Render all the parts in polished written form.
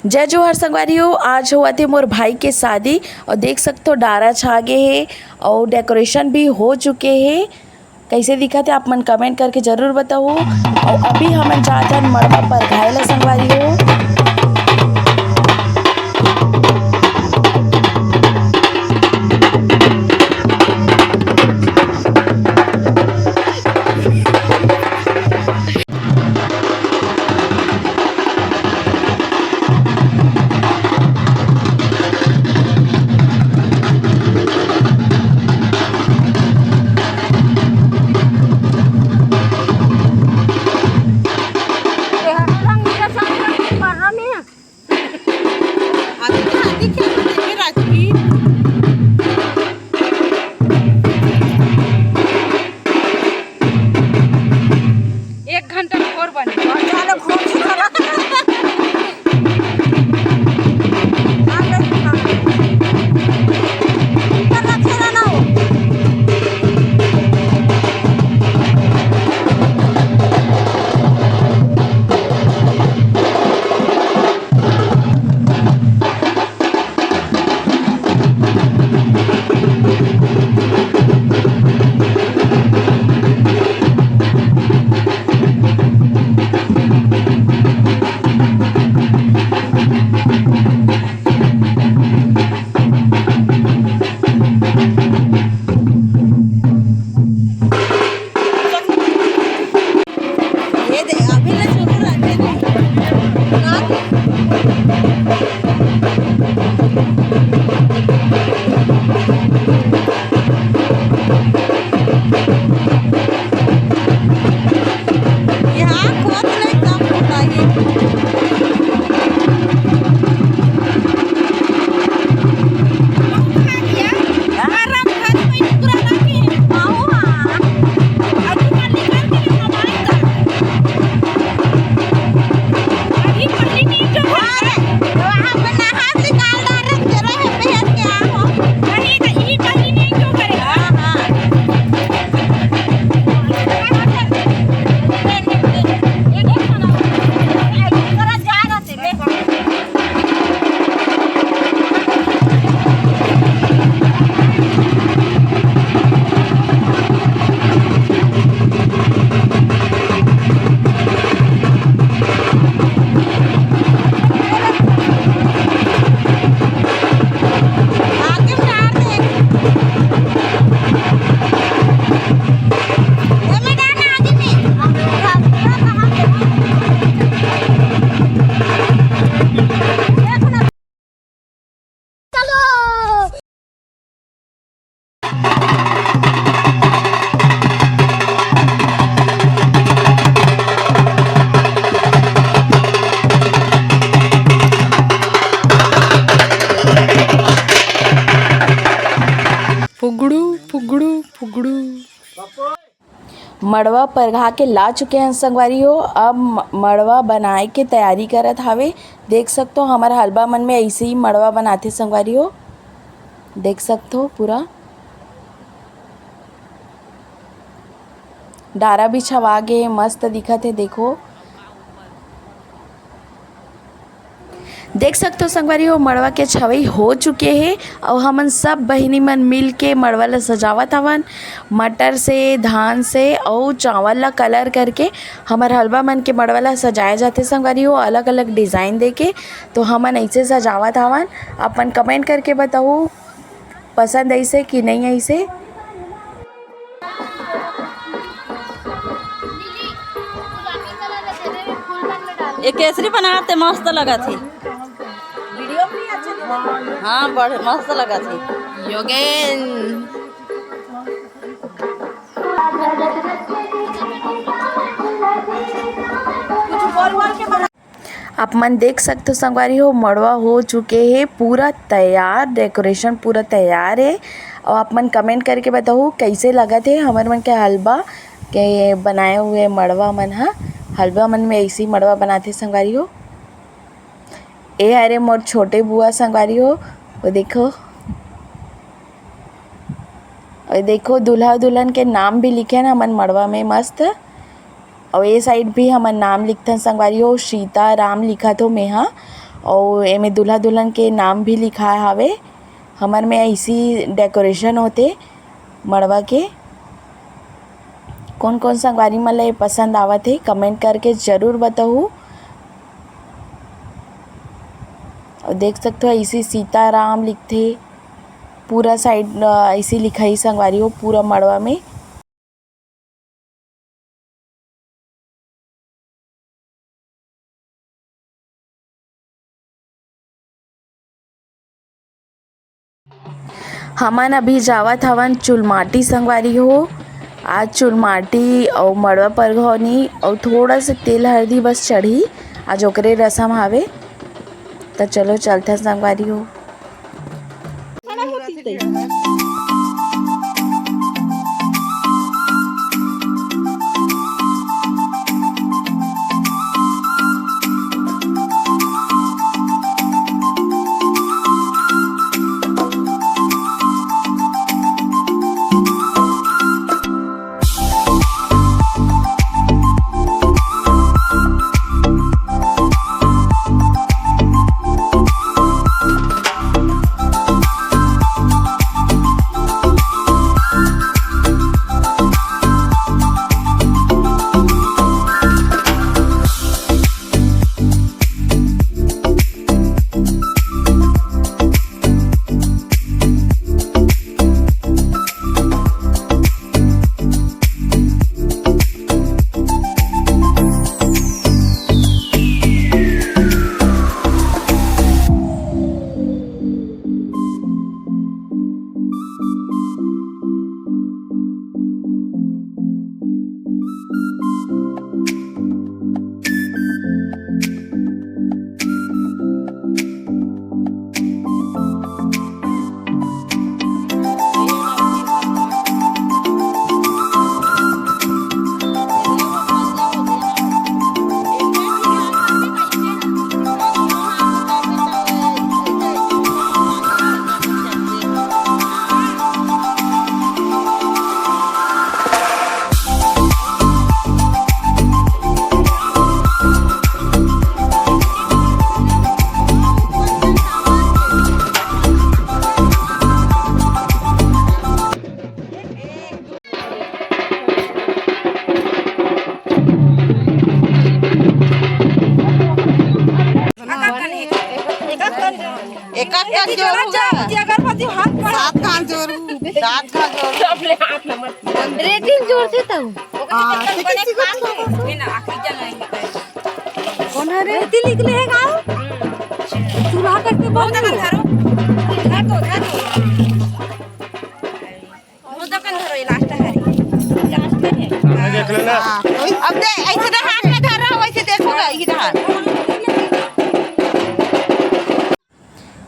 जय जोहर संगवारियों, आज हुआ थे मोर भाई के शादी और देख सकते हो डारा छागे है और डेकोरेशन भी हो चुके हैं। कैसे दिखा थे आप मन कमेंट करके ज़रूर बताओ। और अभी हम जातन मड़बा पर घायल संगवारियों। मड़वा परघा के ला चुके हैं संगवारी हो। अब मड़वा बनाए के तैयारी करत हावे। देख सकते हो हमारे हलवा मन में ऐसे ही मड़वा बनाते संगवारी हो। देख सकते हो पूरा डारा भी छवा गए, मस्त दिखत है। देखो देख सकते हो संगवारी हो मड़वा के छवई हो चुके हैं और हमन सब बहिनी मन मिल के मड़वा ला सजावत हवन। मटर से, धान से और चावल ला कलर करके हमार हलवा मन के मड़वा ला सजाए जाते संगवारी हो, अलग अलग डिज़ाइन दे के। तो हमन ऐसे सजावत हवन। अपन कमेंट करके बताओ पसंद ऐसे कि नहीं ऐसे। ये केसरी बनाते मस्त लगा थी। हाँ बड़े मस्त लगा थी। योगेन आप मन देख सकते हो संगवारी हो मड़वा हो चुके हैं पूरा तैयार, डेकोरेशन पूरा तैयार है। और आप मन कमेंट करके बताओ कैसे लगा थे हमारे मन के हलवा के बनाए हुए मड़वा मन। हाँ हलवा मन में ऐसी मड़वा बनाते संगवारी हो। ए अरे मोर छोटे बुआ संगवारी हो, वो देखो और देखो दूल्हा दुल्हन के नाम भी लिखे हैं हमन मड़वा में मस्त। और ये साइड भी हमन नाम लिखते हैं संगवारी हो, सीता राम लिखा तो मेहा। और एमे दूल्हा दुल्हन के नाम भी लिखा हवे। हमर में ऐसी डेकोरेशन होते मड़वा के। कौन कौन संगवारी मन ला पसंद आवत है कमेंट करके ज़रूर बताओ। और देख सकते हो ऐसी सीताराम लिखते पूरा साइड ऐसी लिखाई संगवारी हो पूरा मड़वा में। हमन अभी जावत हवन चुलमाटी संगवारी हो। आज चुलमाटी और मड़वा परघौनी और थोड़ा सा तेल हल्दी बस चढ़ी आज ओकरे रसम हावे। तो चलो चलते संगवारी हो। रेटिंग जोर से तो कौन है रे लिख ले है गाओ चूल्हा करके बहुत धरो धर दो वो तो कन धरो ये लास्ट है देख लेना अब दे ऐसे हाथ में धर रहा वैसे देखोगा इधर।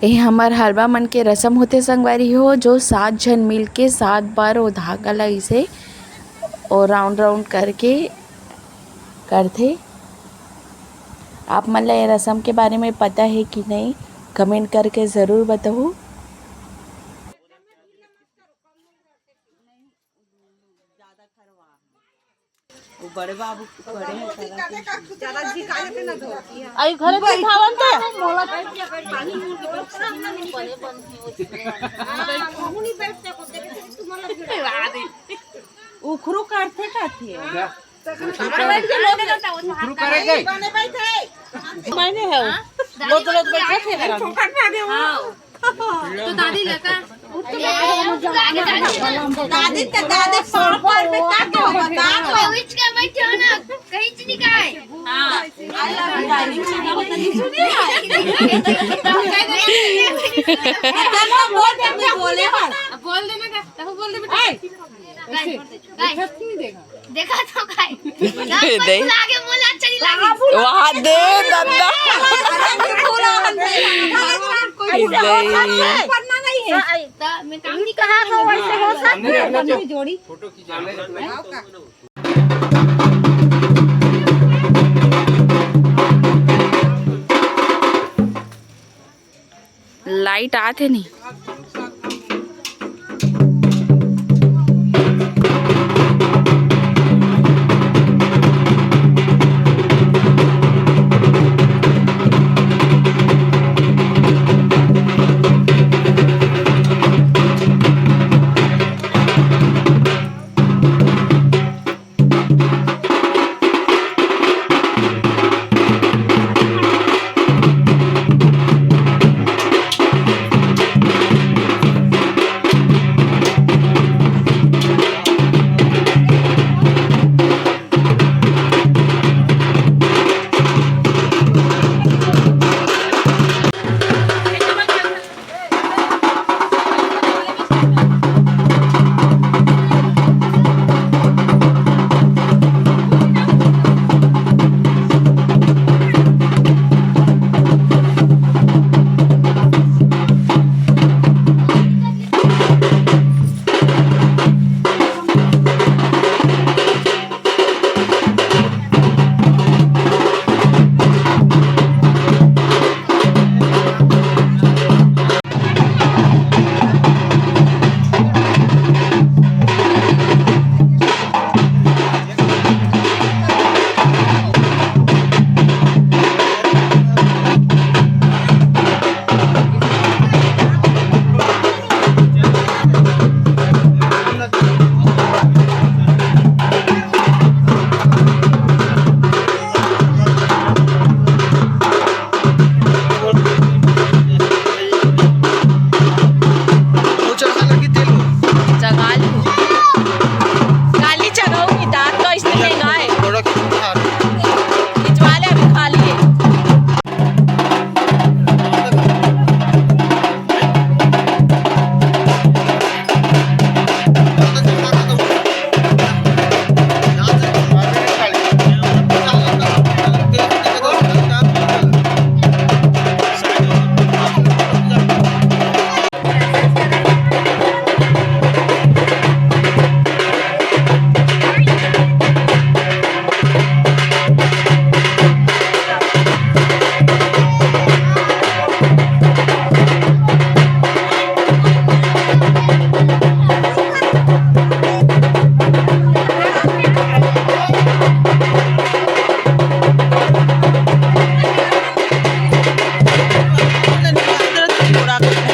ये हमार हलवा मन के रस्म होते संगवारी हो जो 7 जन मिल के 7 बार वो धागा ला इसे और राउंड राउंड करके करते। आप मन ला ये रस्म के बारे में पता है कि नहीं कमेंट करके ज़रूर बताओ। बड़े बाबू बड़े हैं ज्यादा झिका लेते ना धो आई घरे पे खावन तो मोला पानी मुंह के सामने नहीं बने बनती मुनी बैठते को देखे तुम्हारा उखरू काटते काटते उखरू करे गए मैंने है वो तो लोग बैठे थे ठोकर ना दे वो तो दादी लगा दादी तो दादी सर पर पे काट हो बता विच के बैठे हो ना कहीं से निकाय हां आई लव डार्लिंग सुनिए बोले बोल देना का तब बोल दे बेटा देखा तो काय दे लागे मोला चली लागे वहां दे दादा पढ़ना नहीं है तो मैं काम नहीं कहा तो वैसे हो सकता है जोड़ी फोटो खींचाने लाइट आते नहीं।